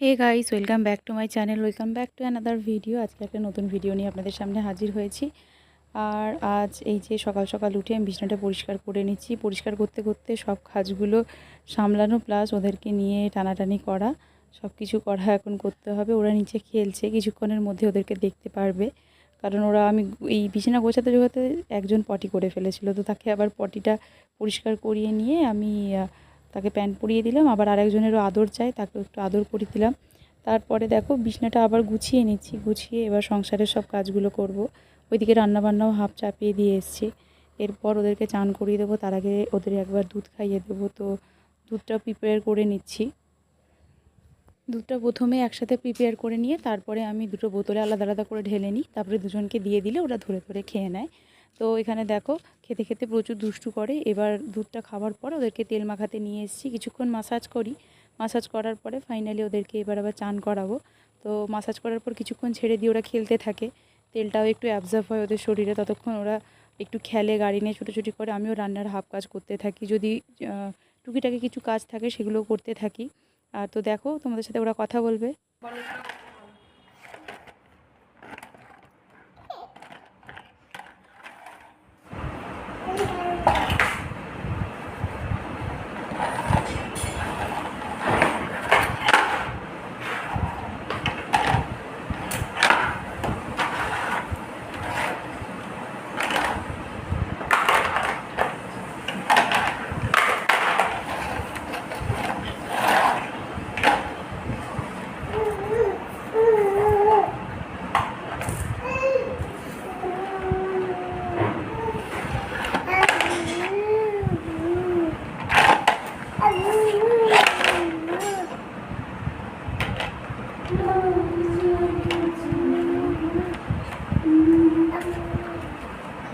Hey guys, welcome back to my channel, welcome back to another video. আজকে একটা নতুন video নিয়ে আপনাদের সামনে হাজির হয়েছি। আর আজ এই যে সকাল সকাল উঠে আমি বিছানাটা পরিষ্কার করে নিচ্ছি। পরিষ্কার করতে করতে সব কাজগুলো সামলানো প্লাস ওদেরকে নিয়ে টানাটানি করা, সব কিছু করা এখন করতে হবে। ওরা নিচে খেলছে, কিছুক্ষণের মধ্যে ওদেরকে দেখতে পারবে। কারণ আমি এই বিছানা গোছাতে গোছাতে একজন পটি করে ফেলেছিল, তো তাকে আবার পটিটা পরিষ্কার করিয়ে নিয়ে আমি তাকে প্যান্ট পরিয়ে দিলাম। আবার আরেকজনেরও আদর চাই, তাকে একটু আদর করে দিলাম। তারপরে দেখো বিছানাটা আবার গুছিয়ে নিচ্ছি, গুছিয়ে এবার সংসারের সব কাজগুলো করব। ওইদিকে রান্নাবান্নাও হাফ চাপিয়ে দিয়ে এসেছি। এরপর ওদেরকে চান করিয়ে দেবো, তার আগে ওদের একবার দুধ খাইয়ে দেবো। তো দুধটা প্রিপেয়ার করে নিচ্ছি। দুধটা প্রথমে একসাথে প্রিপেয়ার করে নিয়ে তারপরে আমি দুটো বোতলে আলাদা আলাদা করে ঢেলে নিই, তারপরে দুজনকে দিয়ে দিলে ওরা ধরে ধরে খেয়ে নেয়। তো এখানে দেখো খেতে খেতে প্রচুর দুষ্টু করে। এবার দুধটা খাওয়ার পর ওদেরকে তেল মাখাতে নিয়ে এসেছি, কিছুক্ষণ মাসাজ করি। মাসাজ করার পরে ফাইনালি ওদেরকে এবার আবার চান করাবো। তো মাসাজ করার পর কিছুক্ষণ ছেড়ে দিয়ে ওরা খেলতে থাকে, তেলটাও একটু অ্যাবজর্ব হয় ওদের শরীরে। ততক্ষণ ওরা একটু খেলে, গাড়ি নিয়ে ছুটোছুটি করে। আমিও রান্নার হাফ কাজ করতে থাকি, যদি টুকিটাকি কিছু কাজ থাকে সেগুলো করতে থাকি। তো দেখো তোমাদের সাথে ওরা কথা বলবে।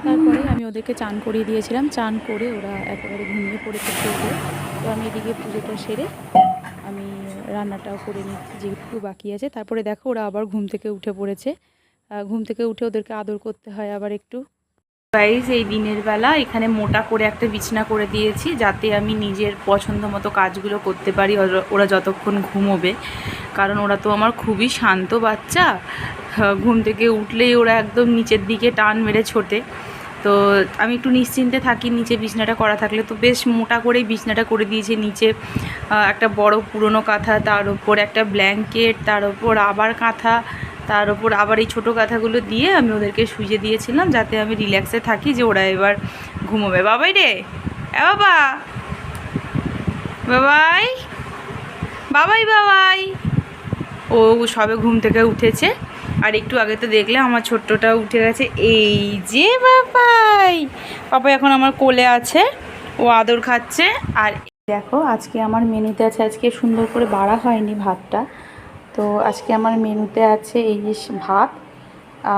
তারপরে আমি ওদেরকে চান করিয়ে দিয়েছিলাম, চান করে ওরা একেবারে ঘুমিয়ে পড়েছে খেলতে। তো আমি এদিকে পুজোটা সেরে আমি রান্নাটাও করে নিচ্ছি, যেটুকু বাকি আছে। তারপরে দেখো ওরা আবার ঘুম থেকে উঠে পড়েছে। ঘুম থেকে উঠে ওদেরকে আদর করতে হয় আবার একটু। গাইস, এই দিনের বেলা এখানে মোটা করে একটা বিছানা করে দিয়েছি, যাতে আমি নিজের পছন্দ মতো কাজগুলো করতে পারি ওরা যতক্ষণ ঘুমোবে। কারণ ওরা তো আমার খুবই শান্ত বাচ্চা, ঘুম থেকে উঠলেই ওরা একদম নিচের দিকে টান মেরে ছোটে। তো আমি একটু নিশ্চিন্তে থাকি নিচে বিছানাটা করা থাকলে। তো বেশ মোটা করেই বিছানাটা করে দিয়েছে। নিচে একটা বড় পুরনো কাঁথা, তার ওপর একটা ব্ল্যাঙ্কেট, তার ওপর আবার কাঁথা, তার ওপর আবার এই ছোটো কাঁথাগুলো দিয়ে আমি ওদেরকে শুইয়ে দিয়েছিলাম, যাতে আমি রিল্যাক্সে থাকি যে ওরা এবার ঘুমোবে। বাবাই রে, বাবা, বাবাই, বাবাই, বাবাই। ও সবে ঘুম থেকে উঠেছে। আর একটু আগে তো দেখলে আমার ছোট্টটা উঠে গেছে। এই যে বাবাই, পাপা এখন আমার কোলে আছে, ও আদর খাচ্ছে। আর দেখো আজকে আমার মেনুতে আছে, আজকে সুন্দর করে বাড়া হয়নি ভাতটা। তো আজকে আমার মেনুতে আছে এই যে ভাত,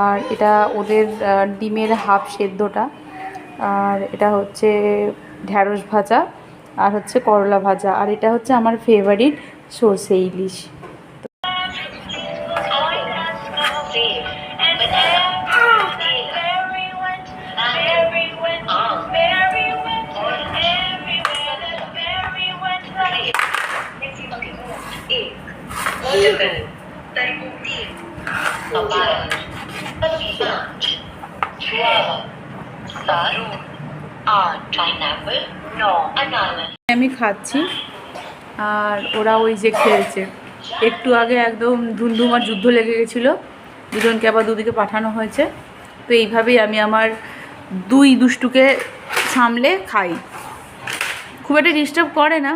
আর এটা ওদের ডিমের হাফ সেদ্ধটা, আর এটা হচ্ছে ঢ্যাঁড়স ভাজা, আর হচ্ছে করলা ভাজা, আর এটা হচ্ছে আমার ফেভারিট সরষে ইলিশ। আমি খাচ্ছি আর ওরা ওই যে খেলছে। একটু আগে একদম ধুমধুমার যুদ্ধ লেগে গেছিলো, দুজনকে আবার দুদিকে পাঠানো হয়েছে। তো এইভাবেই আমি আমার দুই দুষ্টুকে সামলে খাই, খুব একটা ডিস্টার্ব করে না।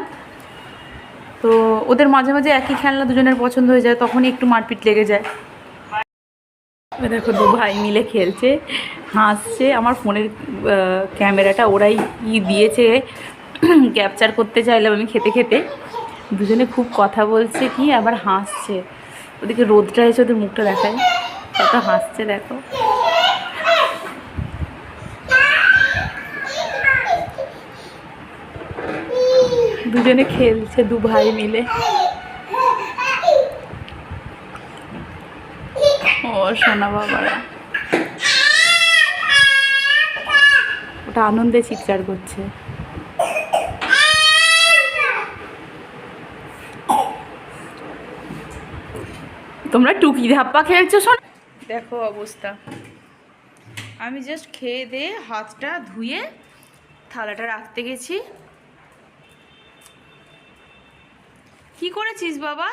তো ওদের মাঝে মাঝে একই খেলনা দুজনের পছন্দ হয়ে যায়, তখনই একটু মারপিট লেগে যায়। দেখো দু ভাই মিলে খেলছে, হাসছে। আমার ফোনের ক্যামেরাটা ওরাই দিয়েছে, ক্যাপচার করতে চাইলাম আমি খেতে খেতে। দুজনে খুব কথা বলছে কি, আবার হাসছে। ওদিকে রোদটা এসে ওদের মুখটা দেখায়, কত হাসছে দেখো। দুজনে খেলছে দু ভাই মিলে। ও সোনা বাবারা, ওটা আনন্দে চিৎকার করছে। তোমরা টুকি ধাপ্পা খেলছো শোন। দেখো অবস্থা, আমি জাস্ট খেয়ে দিয়ে হাতটা ধুয়ে থালাটা রাখতে গেছি। কি করেছিস বাবা,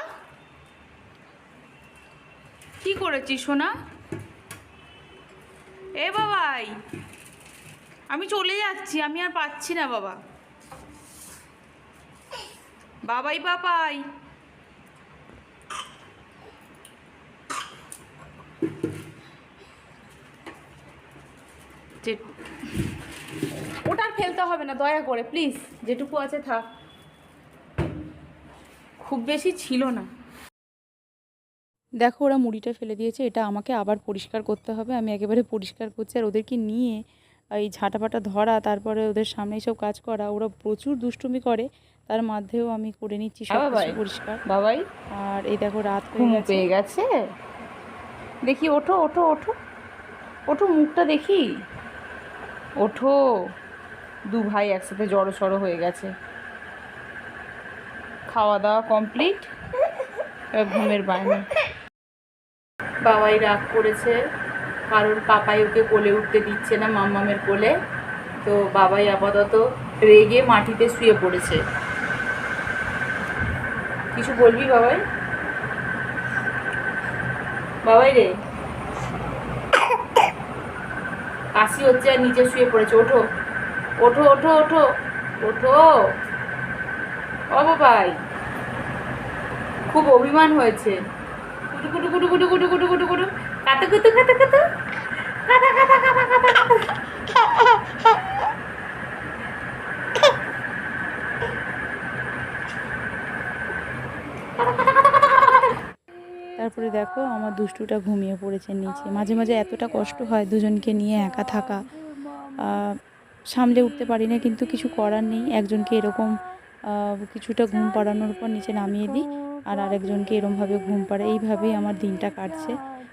কি করেছিস সোনা? এ বাবাই, আমি চলে যাচ্ছি, আমি আর পাচ্ছি না বাবা। বাবাই বাবাই, যে ওটা আর ফেলতে হবে না দয়া করে প্লিজ, যেটুকু আছে থাক, খুব বেশি ছিল না। দেখো ওরা মুড়িটা ফেলে দিয়েছে, এটা আমাকে আবার পরিষ্কার করতে হবে। আমি একেবারে পরিষ্কার করছি, আর ওদেরকে নিয়ে এই ঝাঁটাপাটা ধরা, তারপরে ওদের সামনে সব কাজ করা, ওরা প্রচুর দুষ্টুমি করে, তার মধ্যেও আমি করে নিচ্ছি সব কিছু পরিষ্কার। বাবাই, আর এই দেখো রাত ঘুম পেয়ে গেছে, দেখি ওঠো ওঠো ওঠো ওঠো, মুখটা দেখি, ওঠো। দু ভাই একসাথে জড়ো সড়ো হয়ে গেছে। খাওয়া দাওয়া কমপ্লিট, ঘুমের বায়না। বাবাই রাগ করেছে কারণ পাপাই ওকে কোলে উঠতে দিচ্ছে না, মাম্মামের কোলে। তো বাবাই আপাতত রেগে মাটিতে শুয়ে পড়েছে। কিছু বলবি বাবাই? বাবাই রে, কাশি হচ্ছে আর নিচে শুয়ে পড়েছে। ওঠো ওঠো ওঠো ওঠো ওঠো, ও বাবাই খুব অভিমান হয়েছে। কুটু কুটু কুটু কুটু কুটু কুটু কুটু কুটু, কাতে কুতু কাতে কুতু, কাতা কাতা কাতা কাতা কাতা। তারপরে দেখো আমার দুষ্টুটা ঘুমিয়ে পড়েছে নিচে। মাঝে মাঝে এতটা কষ্ট হয় দুজনকে নিয়ে একা থাকা, সামলে উঠতে পারি না, কিন্তু কিছু করার নেই। একজনকে এরকম কিছুটা ঘুম পাড়ানোর পর নিচে নামিয়ে দিই, আর আরেকজনকে এরমভাবে ঘুম পাড়াই। এইভাবেই আমার দিনটা কাটছে।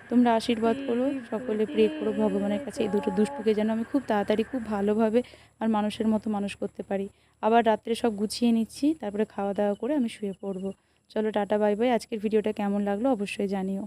তোমরা আশীর্বাদ করো, সকলে প্রে করো ভগবানের কাছে এই দুটো দুষ্টুকে যেন আমি খুব তাড়াতাড়ি খুব ভালোভাবে আর মানুষের মতো মানুষ করতে পারি। আবার রাত্রে সব গুছিয়ে নিচ্ছি, তারপরে খাওয়া দাওয়া করে আমি শুয়ে পড়বো। চলো টাটা বাই বাই। আজকের ভিডিওটা কেমন লাগলো অবশ্যই জানিও।